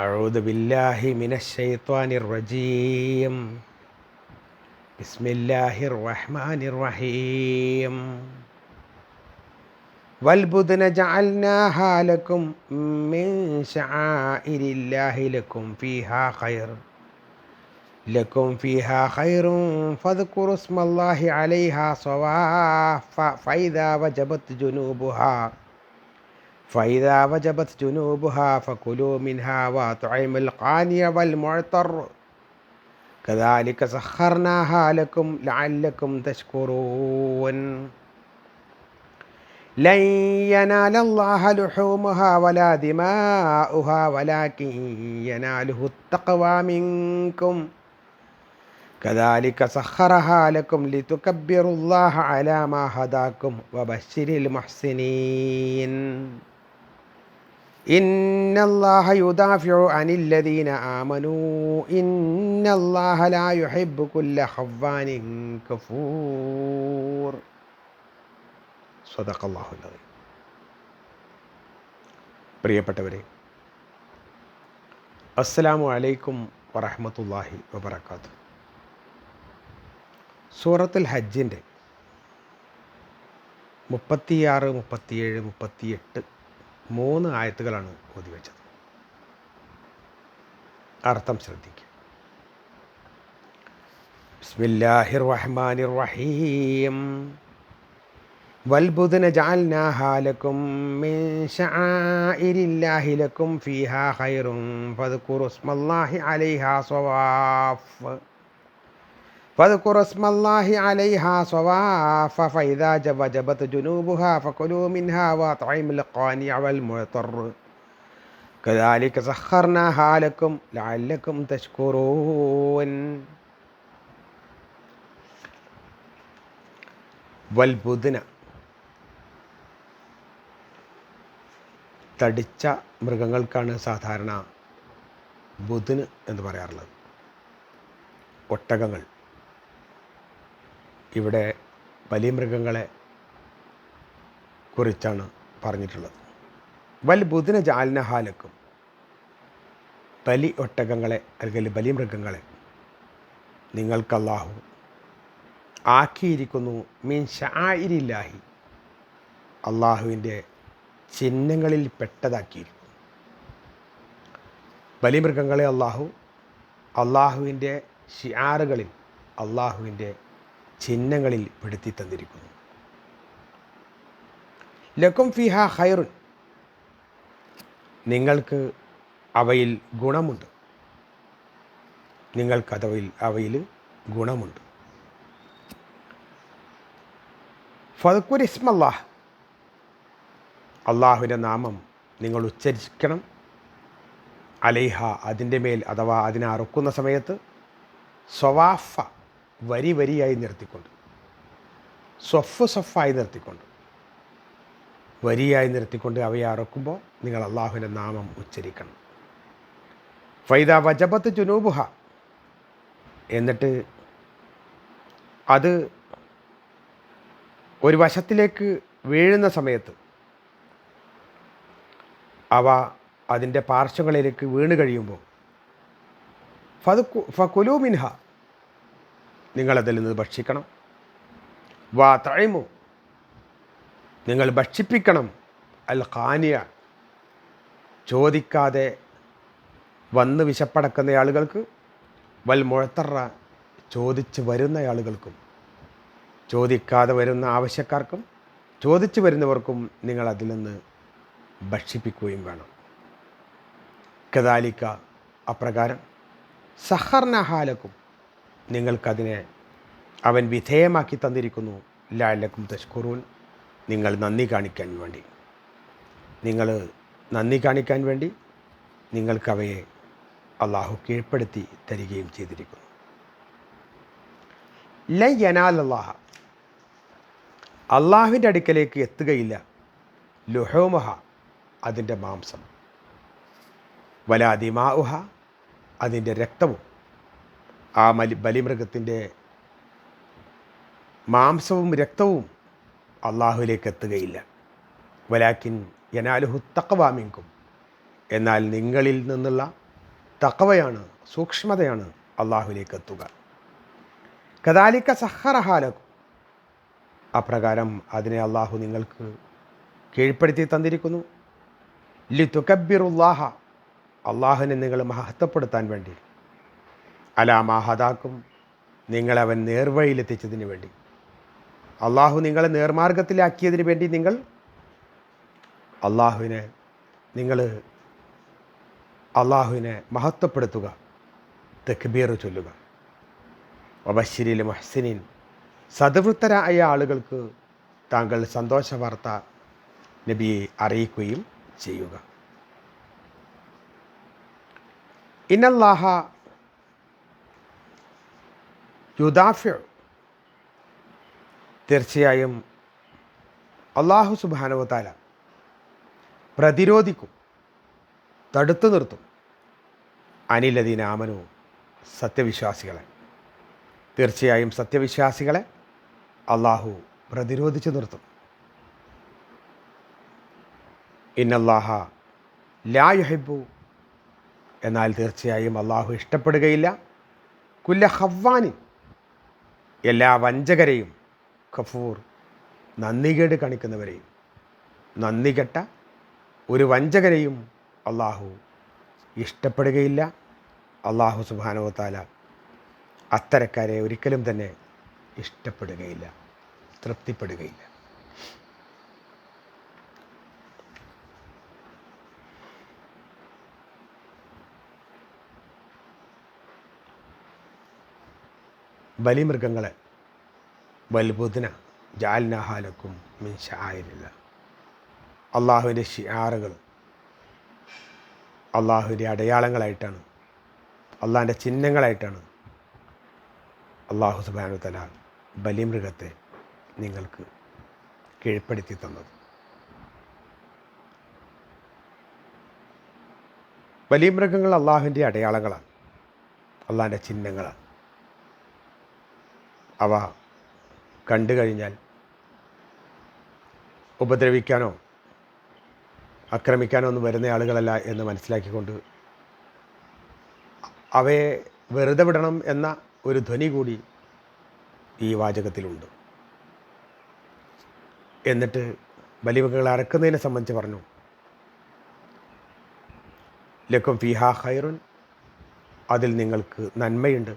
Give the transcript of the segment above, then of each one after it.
أعوذ بالله من الشيطان الرجيم. بسم الله الرحمن الرحيم. والبدن جعلناها لكم من شعائر الله لكم فيها خير فاذكروا اسم الله عليها صواف فإذا وجبت جنوبها فكلوا منها وأطعموا القانع والمعتر كذلك سخرناها لكم لعلكم تشكرون. لن ينال الله لحومها ولا دماؤها ولكن يناله التقوى منكم كذلك سخرها لكم لتكبروا الله على ما هداكم وبشر المحسنين. إن الله يدافع عن الذين آمنوا إن الله لا يحب كل خوان كفور. صدق الله العظيم. പ്രിയപ്പെട്ടവരെ, അസ്സലാമു അലൈക്കും വറഹ്മത്തുള്ളാഹി വബറകാതുഹു. സൂറത്തുൽ ഹജ്ജിൻ്റെ 36, 37, 38 3 ആയത്തുകളാണ് ഓതിവെച്ചത്. അർത്ഥം ശ്രദ്ധിക്കുക. ബിസ്മില്ലാഹിർ റഹ്മാനിർ റഹീം. വൽബുദ്ന ജഅൽനാഹാ ലക്കും മിൻ ശആഇരില്ലാഹി ലക്കും ഫീഹാ ഖൈറുൻ ഫദ്കുറു സ്മല്ലാഹി അലൈഹാ സ്വവാഫ ഫഇദാ വജബത് ജുനൂബുഹാ ഫകുലൂ മിൻഹാ വഅത്ഇമുൽ ഖാനിഅ വൽ മുഅ്തർ കദാലിക സഖർനാഹാ ലക്കും ലഅല്ലക്കും തശ്കുറൂൻ. വൽബുദ്ന, തടിച്ച മൃഗങ്ങൾക്കാണ് സാധാരണ ബുദ്ന് എന്ന് പറയാറുള്ളത്. ഒട്ടകങ്ങൾ. ഇവിടെ വലിയ മൃഗങ്ങളെ കുറിച്ചാണ് പറഞ്ഞിട്ടുള്ളത്. വൽ ബുദ്ന ജഅൽനാഹാ ലക്കും, ബലി ഒട്ടകങ്ങളെ അല്ലെങ്കിൽ ബലി മൃഗങ്ങളെ നിങ്ങൾക്ക് അല്ലാഹു ആക്കിയിരിക്കുന്നു. മിൻ ശആഇരില്ലാഹി, അള്ളാഹുവിൻ്റെ ചിഹ്നങ്ങളിൽ പെട്ടതാക്കിയിരിക്കുന്നു. ബലിമൃഗങ്ങളെ അള്ളാഹുവിൻ്റെ ഷിആറുകളിൽ, അള്ളാഹുവിൻ്റെ ചിഹ്നങ്ങളിൽ പെടുത്തി തന്നിരിക്കുന്നു. ലക്കും ഫീഹാ ഖൈറുൻ, നിങ്ങൾക്ക് അവയിൽ ഗുണമുണ്ട്. അവയിൽ ഗുണമുണ്ട്. ഫദ്കുർ ഇസ്മല്ലാഹ്, അള്ളാഹുവിൻ്റെ നാമം നിങ്ങൾ ഉച്ചരിക്കണം. അലൈഹ, അതിൻ്റെ മേൽ, അഥവാ അതിനെ അറുക്കുന്ന സമയത്ത്. സ്വവാഫ, വരിയായി നിർത്തിക്കൊണ്ട്. സ്വഫായി നിർത്തിക്കൊണ്ട്, വരിയായി നിർത്തിക്കൊണ്ട് അവയെ അറുക്കുമ്പോൾ നിങ്ങൾ അള്ളാഹുവിൻ്റെ നാമം ഉച്ചരിക്കണം. ഫൈദാ വജബത്ത് ജുനൂബുഹ, എന്നിട്ട് അത് ഒരു വശത്തിലേക്ക് വീഴുന്ന സമയത്ത്, അവ അതിൻ്റെ പാർശ്വങ്ങളിലേക്ക് വീണ് കഴിയുമ്പോൾ ഫകുലൂ മിൻഹ, നിങ്ങളതിൽ നിന്ന് ഭക്ഷിക്കണം. വഅത്ഇമു, നിങ്ങൾ ഭക്ഷിപ്പിക്കണം. അൽ ഖാനിയ, ചോദിക്കാതെ വന്ന് വിശപ്പടക്കുന്ന ആളുകൾക്ക്. വൽ മുഅ്തറ, ചോദിച്ച് വരുന്ന ആളുകൾക്കും. ചോദിക്കാതെ വരുന്ന ആവശ്യക്കാർക്കും ചോദിച്ചു വരുന്നവർക്കും നിങ്ങൾ അതിൽ നിന്ന് ഭക്ഷിപ്പിക്കുകയും വേണം. കദാലിക, അപ്രകാരം. സഖർനാഹാ ലക്കും, നിങ്ങൾക്കതിനെ അവൻ വിധേയമാക്കി തന്നിരിക്കുന്നു. ലഅല്ലക്കും തശ്കുറൂൻ, നിങ്ങൾ നന്ദി കാണിക്കാൻ വേണ്ടി നിങ്ങൾക്കവയെ അള്ളാഹു കീഴ്പ്പെടുത്തി തരികയും ചെയ്തിരിക്കുന്നു. ലൻ യനാലല്ലാഹ, അള്ളാഹുവിൻ്റെ അടുക്കലേക്ക് എത്തുകയില്ല. ലുഹൂമുഹ, അതിൻ്റെ മാംസം. വലാ ദിമാഉഹ, അതിൻ്റെ രക്തവും. ആ ബലിമൃഗത്തിൻ്റെ മാംസവും രക്തവും അള്ളാഹുവിലേക്ക് എത്തുകയില്ല. വലാക്കിൻ യനാലുഹു തഖ്വ മിൻകും, എന്നാൽ നിങ്ങളിൽ നിന്നുള്ള തഖവയാണ്, സൂക്ഷ്മതയാണ് അള്ളാഹുവിലേക്ക് എത്തുക. കദാലിക സഹറഹാലക്കും, അപ്രകാരം അതിനെ അള്ളാഹു നിങ്ങൾക്ക് കീഴ്പ്പെടുത്തി തന്നിരിക്കുന്നു. ലിതുകബ്ബിറുല്ലാഹ, അള്ളാഹുവിനെ നിങ്ങൾ മഹത്വപ്പെടുത്താൻ വേണ്ടി, അലാ മാഹദാക്കും, നിങ്ങളവൻ നേർവഴിയിലെത്തിച്ചതിന് വേണ്ടി, അള്ളാഹു നിങ്ങളെ നേർമാർഗത്തിലാക്കിയതിന് വേണ്ടി നിങ്ങൾ അള്ളാഹുവിനെ മഹത്വപ്പെടുത്തുക, തക്ബീർ ചൊല്ലുക. വബശ്ശിരിൽ മുഹ്സിനീൻ, സദ്വൃത്തരായ ആളുകൾക്ക് താങ്കൾ സന്തോഷ വാർത്ത നബിയെ അറിയിക്കുകയും ചെയ്യുക. ഇന്നല്ലാഹ യുദാഫിഉ, തീർച്ചയായും അള്ളാഹു സുബ്ഹാനഹു വ തആല പ്രതിരോധിക്കും, തടുത്തു നിർത്തും. അനില്ലദീന ആമനു, സത്യവിശ്വാസികളെ, തീർച്ചയായും സത്യവിശ്വാസികളെ അള്ളാഹു പ്രതിരോധിച്ചു നിർത്തും. ഇന്നല്ലാഹ ലാ യുഹിബ്ബു, എന്നാൽ തീർച്ചയായും അള്ളാഹു ഇഷ്ടപ്പെടുകയില്ല, കുല്ല ഖവ്വാനിൻ, എല്ലാ വഞ്ചകരെയും, കഫൂർ, നന്ദികേട് കാണിക്കുന്നവരെയും, നന്ദികെട്ട ഒരു വഞ്ചകരെയും അള്ളാഹു ഇഷ്ടപ്പെടുകയില്ല. അള്ളാഹു സുബ്ഹാനഹു വ തആല അത്തരക്കാരെ ഒരിക്കലും തന്നെ ഇഷ്ടപ്പെടുകയില്ല, തൃപ്തിപ്പെടുകയില്ല. ബലിമൃഗങ്ങളെ, വൽബുദ്ന ജഅൽനാഹാലക്കും മിൻ ശആയിരില്ല, അള്ളാഹുവിൻ്റെ ഷിആറുകൾ, അള്ളാഹുവിൻ്റെ അടയാളങ്ങളായിട്ടാണ്, അള്ളാഹിൻ്റെ ചിഹ്നങ്ങളായിട്ടാണ് അള്ളാഹു സുബ്ഹാനഹു വ തആല ബലിമൃഗത്തെ നിങ്ങൾക്ക് കീഴ്പ്പെടുത്തി തന്നത്. ബലിമൃഗങ്ങൾ അള്ളാഹുവിൻ്റെ അടയാളങ്ങളാണ്, അള്ളാഹിൻ്റെ ചിഹ്നങ്ങളാണ്. അവ കണ്ടു കഴിഞ്ഞാൽ ഉപദ്രവിക്കാനോ ആക്രമിക്കാനോ ഒന്നും വരുന്ന ആളുകളല്ല എന്ന് മനസ്സിലാക്കിക്കൊണ്ട് അവയെ വെറുതെ വിടണം എന്ന ഒരു ധ്വനി കൂടി ഈ വാചകത്തിലുണ്ട്. എന്നിട്ട് ബലിമൃഗങ്ങളെ അറക്കുന്നതിനെ സംബന്ധിച്ച് പറഞ്ഞു, ലക്കും ഫീഹാ ഖൈറുൻ, അതിൽ നിങ്ങൾക്ക് നന്മയുണ്ട്.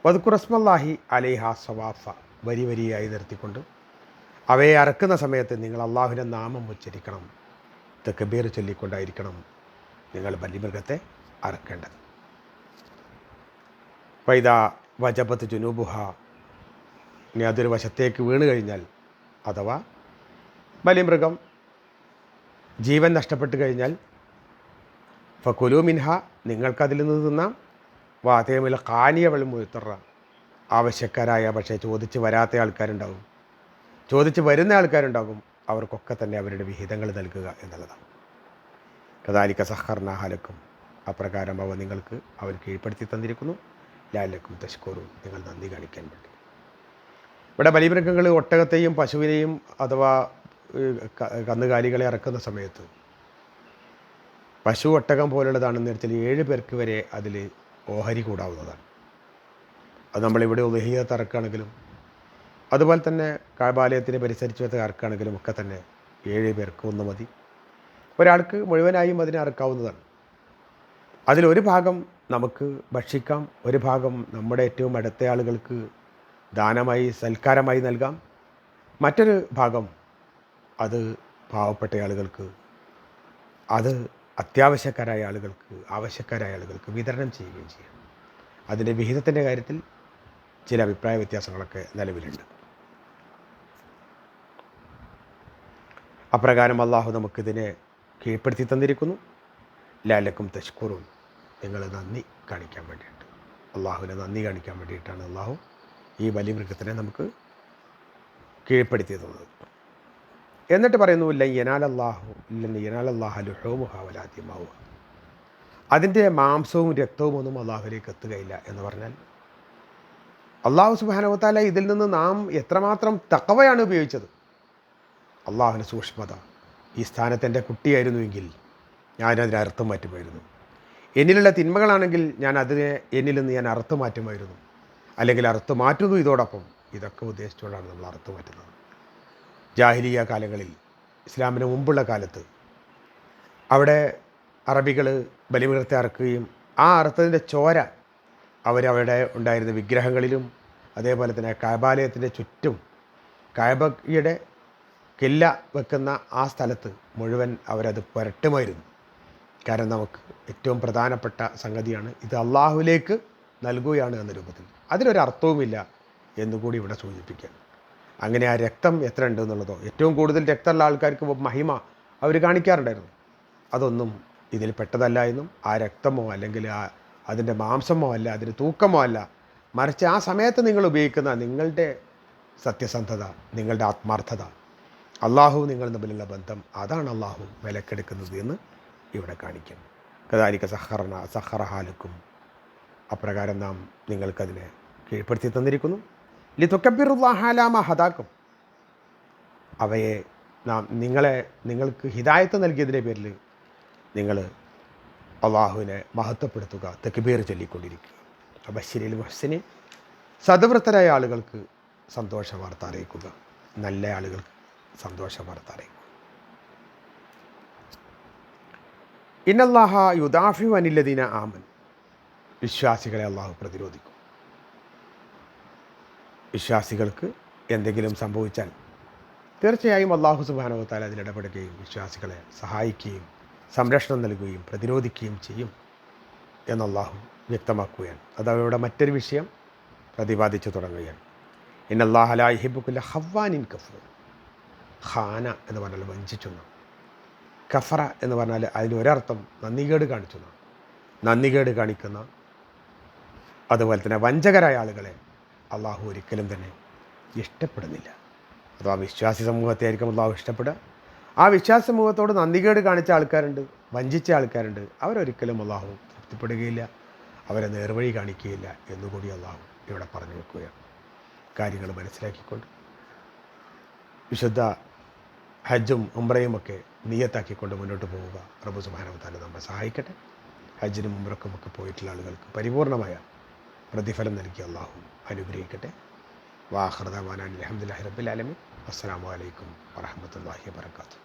വദ്കുർ റസ്മല്ലാഹി അലൈഹ സവാഫ, വരി വരിയായി നിർത്തിക്കൊണ്ട് അവയെ അറക്കുന്ന സമയത്ത് നിങ്ങൾ അള്ളാഹുവിൻ്റെ നാമം ഉച്ചരിക്കണം, തക്ബീർ ചൊല്ലിക്കൊണ്ടായിരിക്കണം നിങ്ങൾ ബലിമൃഗത്തെ അറക്കേണ്ടത്. വൈദാ വജബത്ത് ജുനൂബുഹ, ഇനി അതൊരു വശത്തേക്ക് വീണ് കഴിഞ്ഞാൽ, അഥവാ ബലിമൃഗം ജീവൻ നഷ്ടപ്പെട്ട് കഴിഞ്ഞാൽ, ഫകുലൂ മിൻഹ, നിങ്ങൾക്കതിൽ നിന്ന് തിന്നാം. വാതേമിൽ ഖാനിയ വെള്ളം മുഴുത്തറ, ആവശ്യക്കാരായ പക്ഷേ ചോദിച്ച് വരാത്ത ആൾക്കാരുണ്ടാകും, ചോദിച്ച് വരുന്ന ആൾക്കാരുണ്ടാകും, അവർക്കൊക്കെ തന്നെ അവരുടെ വിഹിതങ്ങൾ നൽകുക എന്നുള്ളതാണ്. കദാലിക സഖർനാഹ ലക്കും, അപ്രകാരം അവ നിങ്ങൾക്ക് അവർ കീഴ്പ്പെടുത്തി തന്നിരിക്കുന്നു. ലഅല്ലക്കും തശ്കുറൂൻ, നിങ്ങൾ നന്ദി കാണിക്കാൻ വേണ്ടി. ഇവിടെ ബലിമൃഗങ്ങൾ ഒട്ടകത്തെയും പശുവിനെയും അഥവാ കന്നുകാലികളെ ഇറക്കുന്ന സമയത്ത് പശു ഒട്ടകം പോലുള്ളതാണെന്ന് വെച്ചാൽ 7 പേർക്ക് വരെ അതിൽ ഓഹരി കൂടാവുന്നതാണ്. അത് നമ്മളിവിടെ ഉദ്ഹിയ്യത്ത് അറക്കുകയാണെങ്കിലും അതുപോലെ തന്നെ കഅബാലയത്തിനെ പരിസരിച്ച് വെച്ച് അറക്കുകയാണെങ്കിലും ഒക്കെ തന്നെ 7 പേർക്ക് ഒന്ന് മതി. ഒരാൾക്ക് മുഴുവനായും അതിനെ അറക്കാവുന്നതാണ്. അതിലൊരു ഭാഗം നമുക്ക് ഭക്ഷിക്കാം, ഒരു ഭാഗം നമ്മുടെ ഏറ്റവും അടുത്ത ആളുകൾക്ക് ദാനമായി സൽക്കാരമായി നൽകാം, മറ്റൊരു ഭാഗം അത് പാവപ്പെട്ട ആളുകൾക്ക്, അത് അത്യാവശ്യക്കാരായ ആളുകൾക്ക്, ആവശ്യക്കാരായ ആളുകൾക്ക് വിതരണം ചെയ്യുകയും ചെയ്യാം. അതിൻ്റെ വിഹിതത്തിൻ്റെ കാര്യത്തിൽ ചില അഭിപ്രായ വ്യത്യാസങ്ങളൊക്കെ നിലവിലുണ്ട്. അപ്രകാരം അള്ളാഹു നമുക്കിതിനെ കീഴ്പ്പെടുത്തി തന്നിരിക്കുന്നു. ലഅല്ലക്കും തശ്കുറൂൻ, നിങ്ങൾ നന്ദി കാണിക്കാൻ വേണ്ടിയിട്ട്, അള്ളാഹുവിനെ നന്ദി കാണിക്കാൻ വേണ്ടിയിട്ടാണ് അള്ളാഹു ഈ ബലിമൃഗത്തിനെ നമുക്ക് കീഴ്പ്പെടുത്തി തന്നത്. എന്നിട്ട് പറയുന്നു, യനാലല്ലാഹ ലുഹൂമുഹ വലാ ദിമാഉഹ, അതിൻ്റെ മാംസവും രക്തവും ഒന്നും അള്ളാഹുവിലേക്ക് എത്തുകയില്ല എന്ന് പറഞ്ഞാൽ, അള്ളാഹു സുബ്ഹാനഹു വ തആല ഇതിൽ നിന്ന് നാം എത്രമാത്രം തഖ്വയാണ് ഉപയോഗിച്ചത്. അള്ളാഹുവിൻ്റെ സൂക്ഷ്മത. ഈ സ്ഥാനത്ത് എൻ്റെ കുട്ടിയായിരുന്നുവെങ്കിൽ ഞാനതിനർത്ഥം മാറ്റുമായിരുന്നു. എന്നിലുള്ള തിന്മകളാണെങ്കിൽ ഞാൻ അതിനെ എന്നിൽ നിന്ന് ഞാൻ അറുത്തു മാറ്റുമായിരുന്നു, അല്ലെങ്കിൽ അറുത്തു മാറ്റുന്നു. ഇതോടൊപ്പം ഇതൊക്കെ ഉദ്ദേശിച്ചുകൊണ്ടാണ് നമ്മൾ അറുത്തു മാറ്റുന്നത്. ജാഹിലിയ കാലങ്ങളിൽ, ഇസ്ലാമിന് മുമ്പുള്ള കാലത്ത്, അവിടെ അറബികൾ ബലിമൃഗത്തെ അറുക്കുകയും ആ അറുത്തതിൻ്റെ ചോര അവരവിടെ ഉണ്ടായിരുന്ന വിഗ്രഹങ്ങളിലും അതേപോലെ തന്നെ കഅബാലയത്തിൻ്റെ ചുറ്റും കഅബയുടെ കില്ല വെക്കുന്ന ആ സ്ഥലത്ത് മുഴുവൻ അവരത് പുരട്ടുമായിരുന്നു. കാരണം നമുക്ക് ഏറ്റവും പ്രധാനപ്പെട്ട സംഗതിയാണ് ഇത് അള്ളാഹുവിലേക്ക് നൽകുകയാണ് എന്ന രൂപത്തിൽ. അതിനൊരർത്ഥവുമില്ല എന്നുകൂടി ഇവിടെ സൂചിപ്പിക്കുക. അങ്ങനെ ആ രക്തം എത്ര ഉണ്ട് എന്നുള്ളതോ, ഏറ്റവും കൂടുതൽ രക്തമുള്ള ആൾക്കാർക്ക് മഹിമ അവർ കാണിക്കാറുണ്ടായിരുന്നു. അതൊന്നും ഇതിൽ പെട്ടതല്ല എന്നും, ആ രക്തമോ അല്ലെങ്കിൽ അതിൻ്റെ മാംസമോ അല്ല, അതിന് തൂക്കമോ അല്ല, മറിച്ച് ആ സമയത്ത് നിങ്ങൾ ഉപയോഗിക്കുന്ന നിങ്ങളുടെ സത്യസന്ധത, നിങ്ങളുടെ ആത്മാർത്ഥത, അള്ളാഹു നിങ്ങൾ തമ്മിലുള്ള ബന്ധം, അതാണ് അള്ളാഹു വിലക്കെടുക്കുന്നത് എന്ന് ഇവിടെ കാണിക്കുന്നു. കദാലിക സഹറഹാലുക്കും, അപ്രകാരം നാം നിങ്ങൾക്കതിനെ കീഴ്പ്പെടുത്തി തന്നിരിക്കുന്നു. ലിതുക്കബ്ബിറുല്ലാഹ ഹദാക്കും, അവയെ നാം നിങ്ങൾക്ക് ഹിദായത്ത് നൽകിയതിൻ്റെ പേരിൽ നിങ്ങൾ അള്ളാഹുവിനെ മഹത്വപ്പെടുത്തുക, തക്ബീർ ചൊല്ലിക്കൊണ്ടിരിക്കുക. ബശിരിൽ മുഹ്സിനീൻ, സദ്വൃത്തരായ ആളുകൾക്ക് സന്തോഷ വാർത്ത അറിയിക്കുക, നല്ല ആളുകൾക്ക് സന്തോഷ വാർത്ത അറിയിക്കുക. ഇന്നല്ലാഹ യുദാഫിഉ അനില്ലദീന ആമൻ, വിശ്വാസികളെ അള്ളാഹു പ്രതിരോധിക്കും. വിശ്വാസികൾക്ക് എന്തെങ്കിലും സംഭവിച്ചാൽ തീർച്ചയായും അള്ളാഹു സുബ്ഹാനഹു വ തആല അതിലിടപെടുകയും വിശ്വാസികളെ സഹായിക്കുകയും സംരക്ഷണം നൽകുകയും പ്രതിരോധിക്കുകയും ചെയ്യും എന്ന് അള്ളാഹു വ്യക്തമാക്കുകയാണ്. അതവരുടെ മറ്റൊരു വിഷയം പ്രതിപാദിച്ചു തുടങ്ങുകയാണ്. ഇന്നല്ലാഹ ലാ യുഹിബ്ബു കുല്ല ഖവ്വാനിൻ കഫൂർ. ഖാന എന്ന് പറഞ്ഞാൽ വഞ്ചിച്ചെന്നാണ്. കഫറ എന്ന് പറഞ്ഞാൽ അതിന് ഒരർത്ഥം നന്ദികേട് കാണിച്ചെന്നാണ്. നന്ദികേട് കാണിക്കുന്ന, അതുപോലെ തന്നെ വഞ്ചകരായ ആളുകളെ അള്ളാഹു ഒരിക്കലും തന്നെ ഇഷ്ടപ്പെടുന്നില്ല. അഥവാ വിശ്വാസി സമൂഹത്തെ ആയിരിക്കും അള്ളാഹു ഇഷ്ടപ്പെടുക. ആ വിശ്വാസ സമൂഹത്തോട് നന്ദികേട് കാണിച്ച ആൾക്കാരുണ്ട്, വഞ്ചിച്ച ആൾക്കാരുണ്ട്, അവരൊരിക്കലും അള്ളാഹു തൃപ്തിപ്പെടുകയില്ല, അവരെ നേർവഴി കാണിക്കുകയില്ല എന്നുകൂടി അള്ളാഹു ഇവിടെ പറഞ്ഞു വെക്കുകയാണ്. കാര്യങ്ങൾ മനസ്സിലാക്കിക്കൊണ്ട് വിശുദ്ധ ഹജ്ജും ഉംറയും ഒക്കെ നിയ്യത്താക്കിക്കൊണ്ട് മുന്നോട്ട് പോവുക. റബ്ബ് സുബ്ഹാനഹു വ തആല നമ്മെ സഹായിക്കട്ടെ. ഹജ്ജിനും ഉംറക്കുമൊക്കെ പോയിട്ടുള്ള ആളുകൾക്ക് പരിപൂർണമായ പ്രതിഫലം നൽകി അള്ളാഹു അനുഗ്രഹിക്കട്ടെ. വാഖിറു ദഅ്വാനാ അൽഹംദുലില്ലാഹി റബ്ബിൽ ആലമീൻ. അസ്സലാമു അലൈക്കും വറഹ്മത്തുള്ളാഹി വബറകാതുഹു.